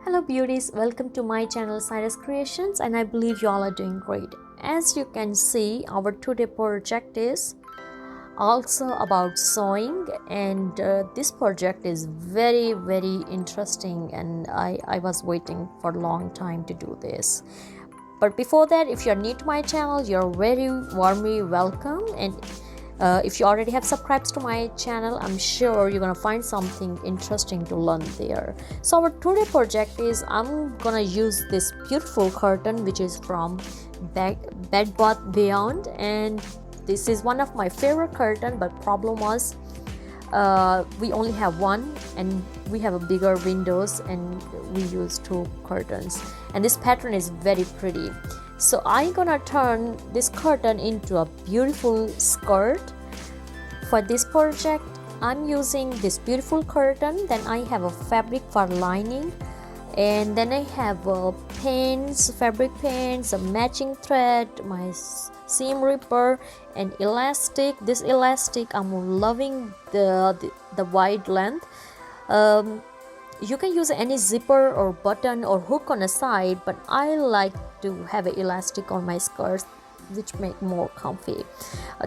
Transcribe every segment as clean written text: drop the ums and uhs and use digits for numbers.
Hello beauties, welcome to my channel Saira's Creations, and I believe you all are doing great. As you can see, our today project is also about sewing, and this project is very interesting, and I was waiting for a long time to do this. But before that, if you're new to my channel, you're very warmly welcome, and if you already have subscribed to my channel, I'm sure you're gonna find something interesting to learn there. So our today project is I'm gonna use this beautiful curtain which is from Bed Bath Beyond, and this is one of my favorite curtain, but problem was we only have one and we have a bigger windows and we use two curtains, and this pattern is very pretty. So I'm gonna turn this curtain into a beautiful skirt. For this project, I'm using this beautiful curtain, then I have a fabric for lining, and then I have pins, fabric pins, a matching thread, my seam ripper, and elastic. This elastic, I'm loving the wide length. You can use any zipper or button or hook on the side, but I like to have an elastic on my skirts, which make more comfy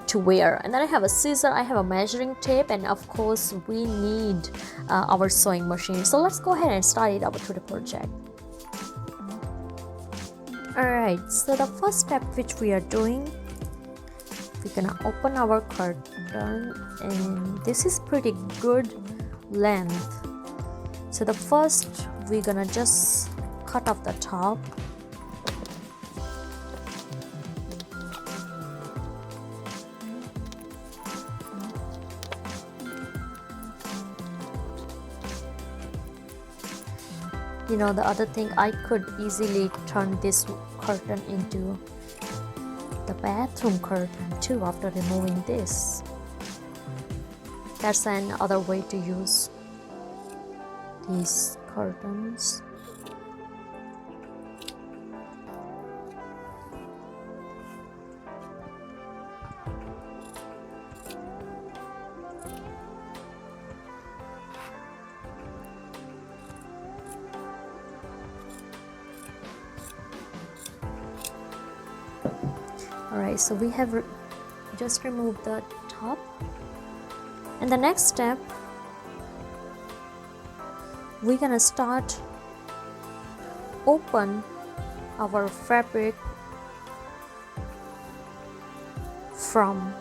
to wear. And then I have a scissor, I have a measuring tape, and of course we need our sewing machine. So let's go ahead and start it over to the project. Alright, so the first step which we are doing, we're gonna open our curtain, and this is pretty good length. So the first, we're gonna just cut off the top. You know, the other thing, I could easily turn this curtain into the bathroom curtain too after removing this. That's another way to use these curtains. Alright, so we have just removed the top, and the next step, we're gonna start open our fabric from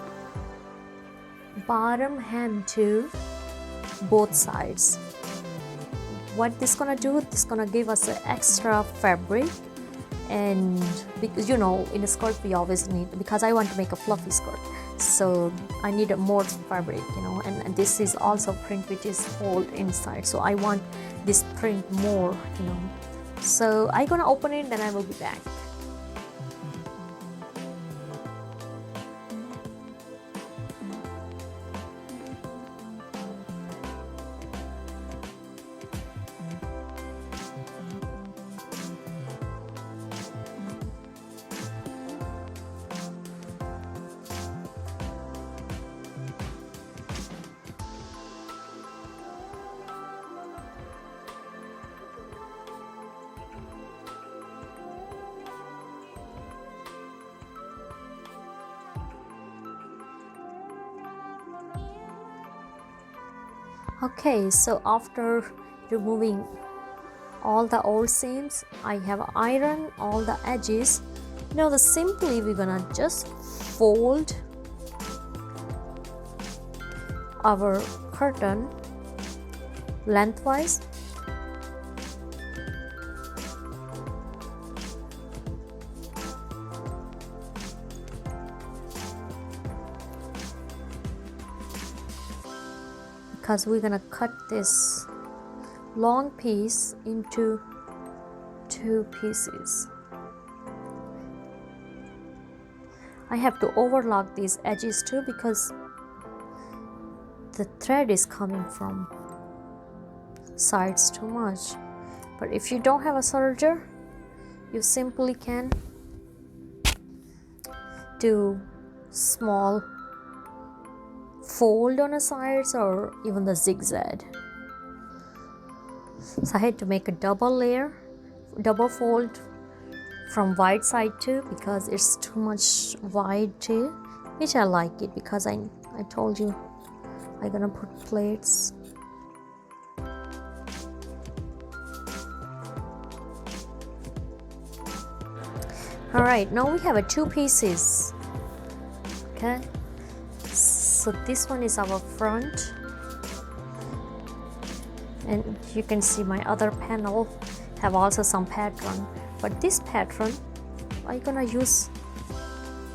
bottom hem to both sides. What this gonna do, this gonna give us an extra fabric, and because you know in a skirt we always need, because I want to make a fluffy skirt, so I need more fabric, you know, and this is also print which is fold inside, so I want this print more, you know. So I'm gonna open it, then I will be back. Okay, so after removing all the old seams, I have ironed all the edges. Now simply we're gonna just fold our curtain lengthwise. Because we're gonna cut this long piece into two pieces. I have to overlock these edges too, because the thread is coming from sides too much. But if you don't have a serger, you simply can do small fold on the sides or even the zigzag. So I had to make a double layer, double fold from wide side too, because it's too much wide too, which I like it because I told you I'm gonna put plates. All right, now we have two pieces. Okay, so this one is our front, and you can see my other panel have also some pattern, but this pattern I'm gonna use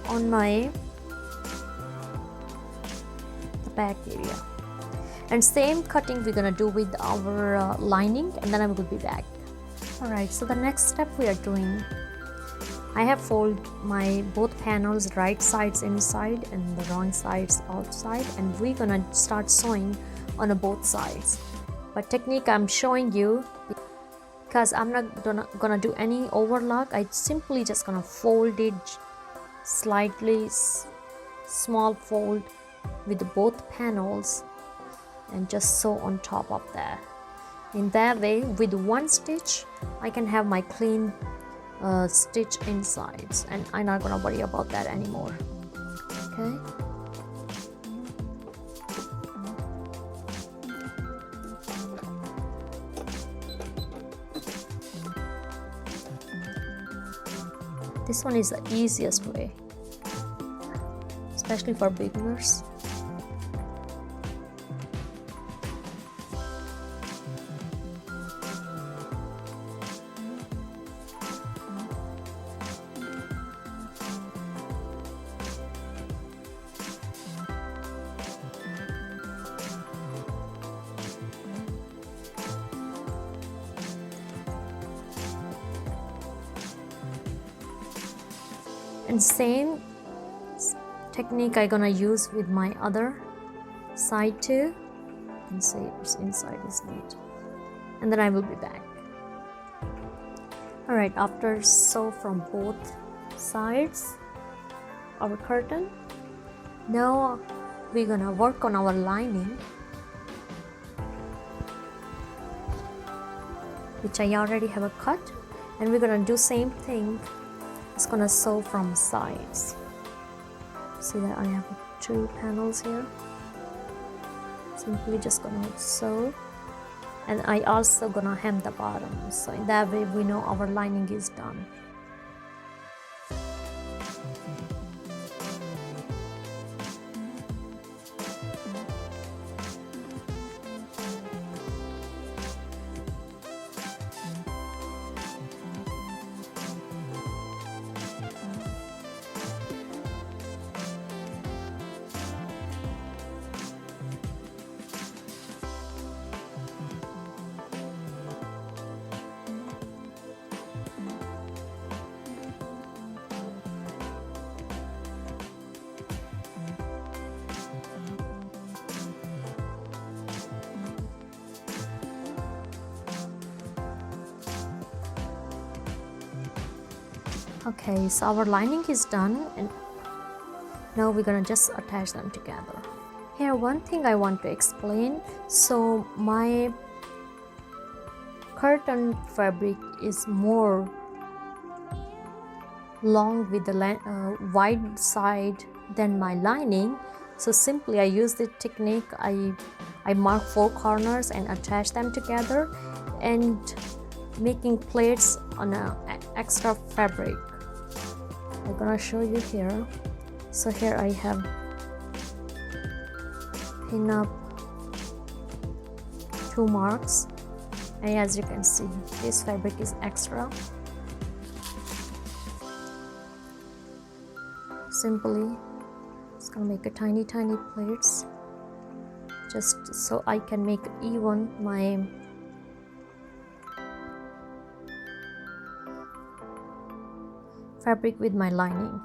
on the back area, and same cutting we're gonna do with our lining, and then I will be back. All right, so the next step we are doing, I have folded my both panels, right sides inside and the wrong sides outside, and we're gonna start sewing on both sides. But technique I'm showing you because I'm not gonna do any overlock. I simply just gonna fold it slightly, small fold with both panels, and just sew on top of that. In that way, with one stitch I can have my clean stitch insides, and I'm not gonna worry about that anymore. Okay, this one is the easiest way, especially for beginners. And same technique I'm gonna use with my other side too. You can see its inside is neat, and then I will be back. All right, after sew from both sides our curtain, now we're gonna work on our lining, which I already have a cut, and we're gonna do same thing. It's gonna sew from sides. See that I have two panels here. Simply just gonna sew, and I also gonna hem the bottom, so in that way we know our lining is done. Okay, so our lining is done, and now we're gonna just attach them together. Here, one thing I want to explain. So my curtain fabric is more long with the wide side than my lining. So simply I use the technique. I mark four corners and attach them together, and making plates on a extra fabric. I'm gonna show you here. So here I have pin up two marks, and as you can see, this fabric is extra. Simply just gonna make a tiny plates, just so I can make even my fabric with my lining.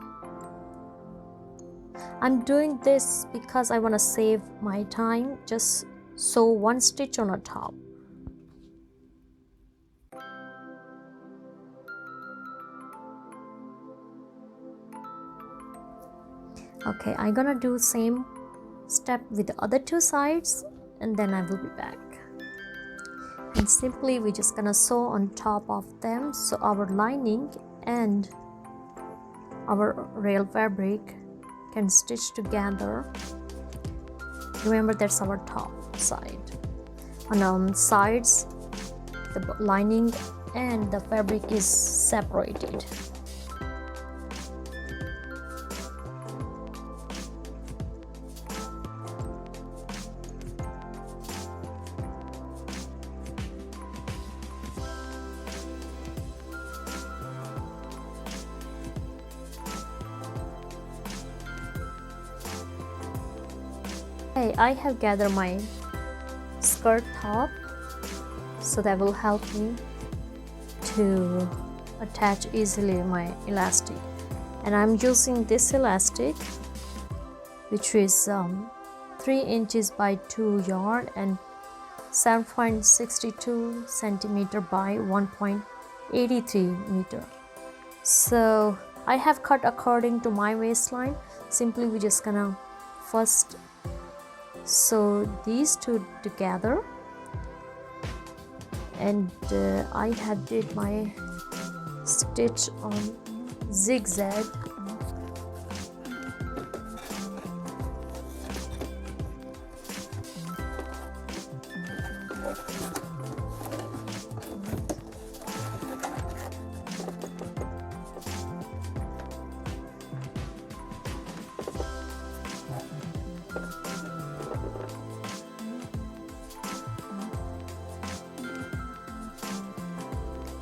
I'm doing this because I want to save my time. Just sew one stitch on the top. Okay, I'm gonna do same step with the other two sides, and then I will be back. and simply we're just gonna sew on top of them so our lining and our rail fabric can stitch together. Remember, that's our top side, and on sides the lining and the fabric is separated. Okay, I have gathered my skirt top, so that will help me to attach easily my elastic, and I'm using this elastic which is 3 inches by 2 yarn and 7.62 centimeter by 1.83 meter. So I have cut according to my waistline. Simply we're just gonna first sew these two together, and I have did my stitch on zigzag.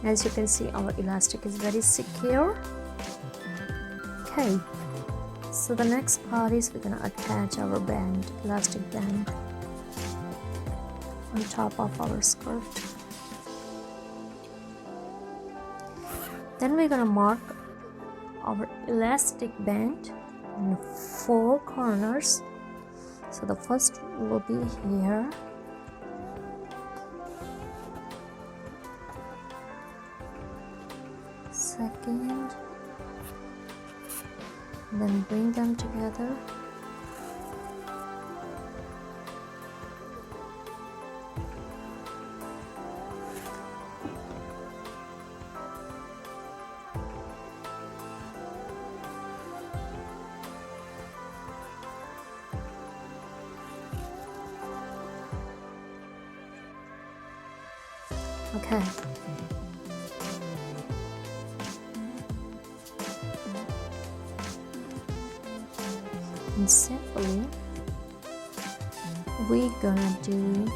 As you can see, our elastic is very secure. Okay, so the next part is we're gonna attach our band, elastic band, on top of our skirt. Then we're gonna mark our elastic band in 4 corners. So the first will be here. Second, then bring them together. Okay. And simply we're gonna do,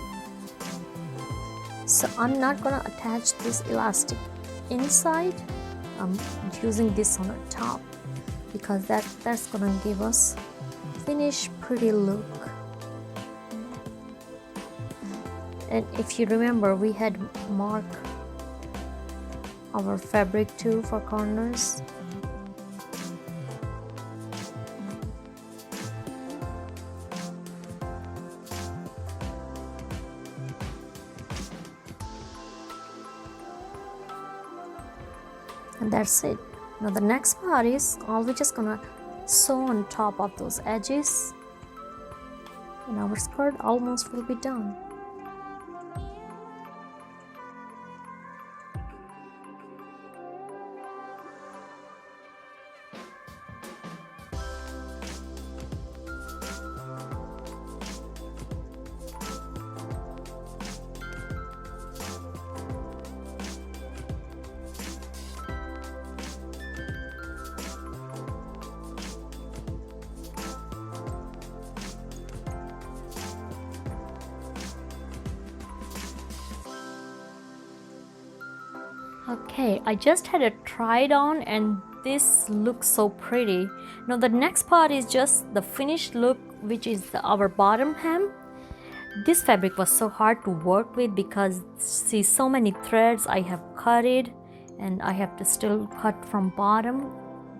so I'm not gonna attach this elastic inside, I'm using this on the top because that's gonna give us finished pretty look. And if you remember, we had marked our fabric too for corners. And that's it. Now the next part is all we're just gonna sew on top of those edges, and our skirt almost will be done. Okay, I just had it tried on and this looks so pretty. Now the next part is just the finished look, which is our bottom hem. This fabric was so hard to work with because see so many threads I have cut it, and I have to still cut from bottom.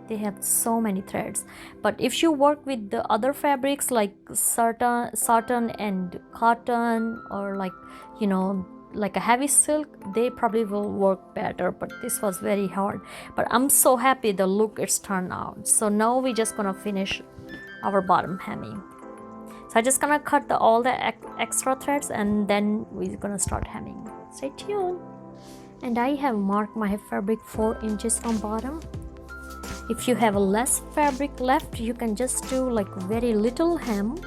They have so many threads. But if you work with the other fabrics like satin and cotton, or like, you know, like a heavy silk, they probably will work better, but this was very hard. But I'm so happy the look it's turned out. So now we're just gonna finish our bottom hemming. So I'm just gonna cut all the extra threads and then we're gonna start hemming. Stay tuned. And I have marked my fabric 4 inches from bottom. If you have less fabric left, you can just do like very little hem,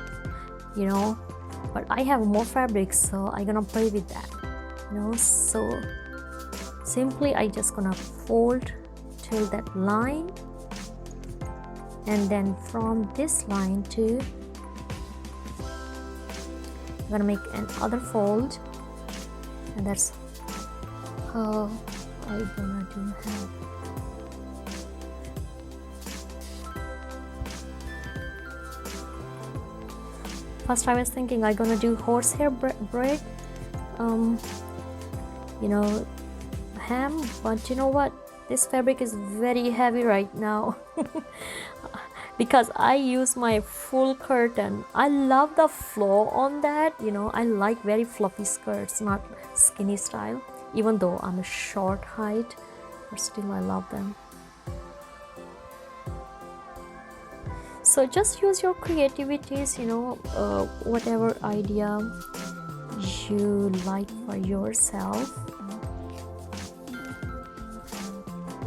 you know, but I have more fabric, so I'm gonna play with that, you know. So simply I just gonna fold till that line, and then from this line to I'm gonna make another fold, and that's how I'm gonna do hem. First I was thinking I'm gonna do horsehair braid, you know, hem, but you know what, this fabric is very heavy right now. Because I use my full curtain. I love the flow on that, you know. I like very fluffy skirts, not skinny style, even though I'm a short height, but still I love them. So just use your creativities, you know, whatever idea you like for yourself.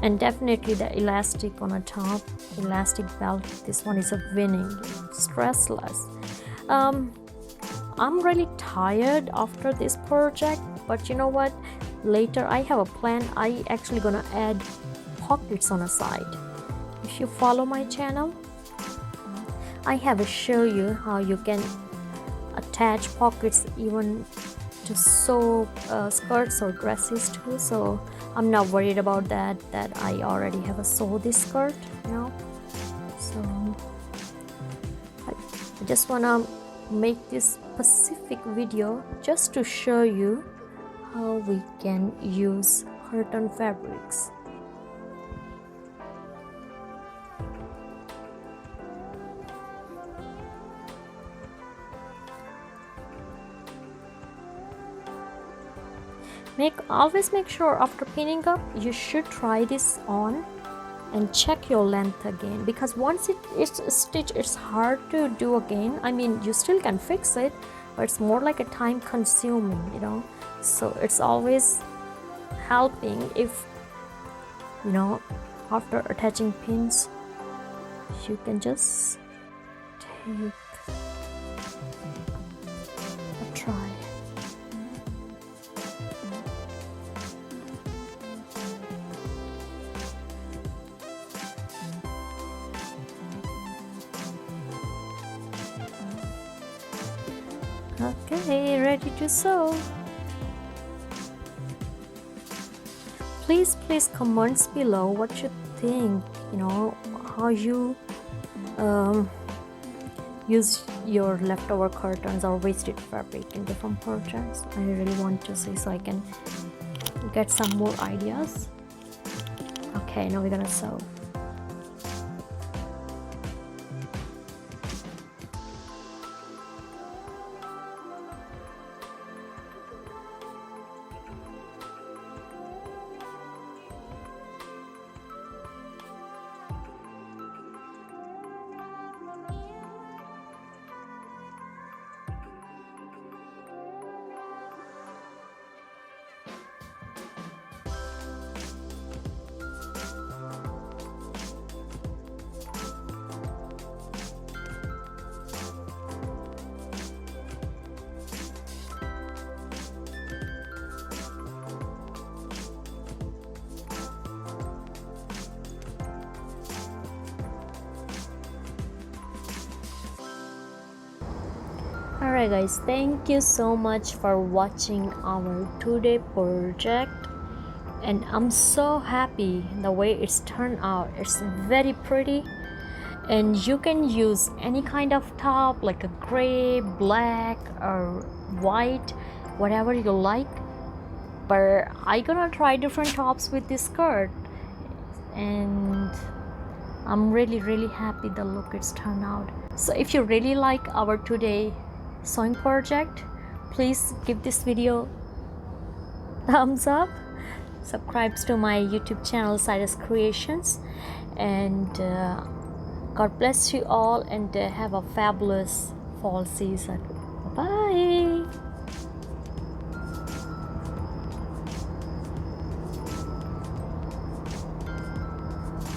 And definitely the elastic on the top, elastic belt, this one is a winning, stressless. I'm really tired after this project, but you know what, later I have a plan. I actually gonna add pockets on the side. If you follow my channel, I have show you how you can attach pockets even to sew skirts or dresses too. So I'm not worried about that I already have a sew this skirt, you know. So I just wanna make this specific video just to show you how we can use curtain fabrics. Always make sure after pinning up, you should try this on and check your length again, because once it's stitched, it's hard to do again. I mean, you still can fix it, but it's more like a time consuming, you know. So it's always helping if, you know, after attaching pins, you can just take a try. Okay, ready to sew. Please comments below what you think, you know, how you use your leftover curtains or wasted fabric in different projects. I really want to see, so I can get some more ideas. Okay, now we're gonna sew. Alright guys, thank you so much for watching our today project, and I'm so happy the way it's turned out. It's very pretty, and you can use any kind of top, like a gray, black or white, whatever you like. But I'm gonna try different tops with this skirt, and I'm really happy the look it's turned out. So if you really like our today sewing project, please give this video thumbs up, subscribe to my YouTube channel Saira's Creations, and God bless you all, and have a fabulous fall season. Bye.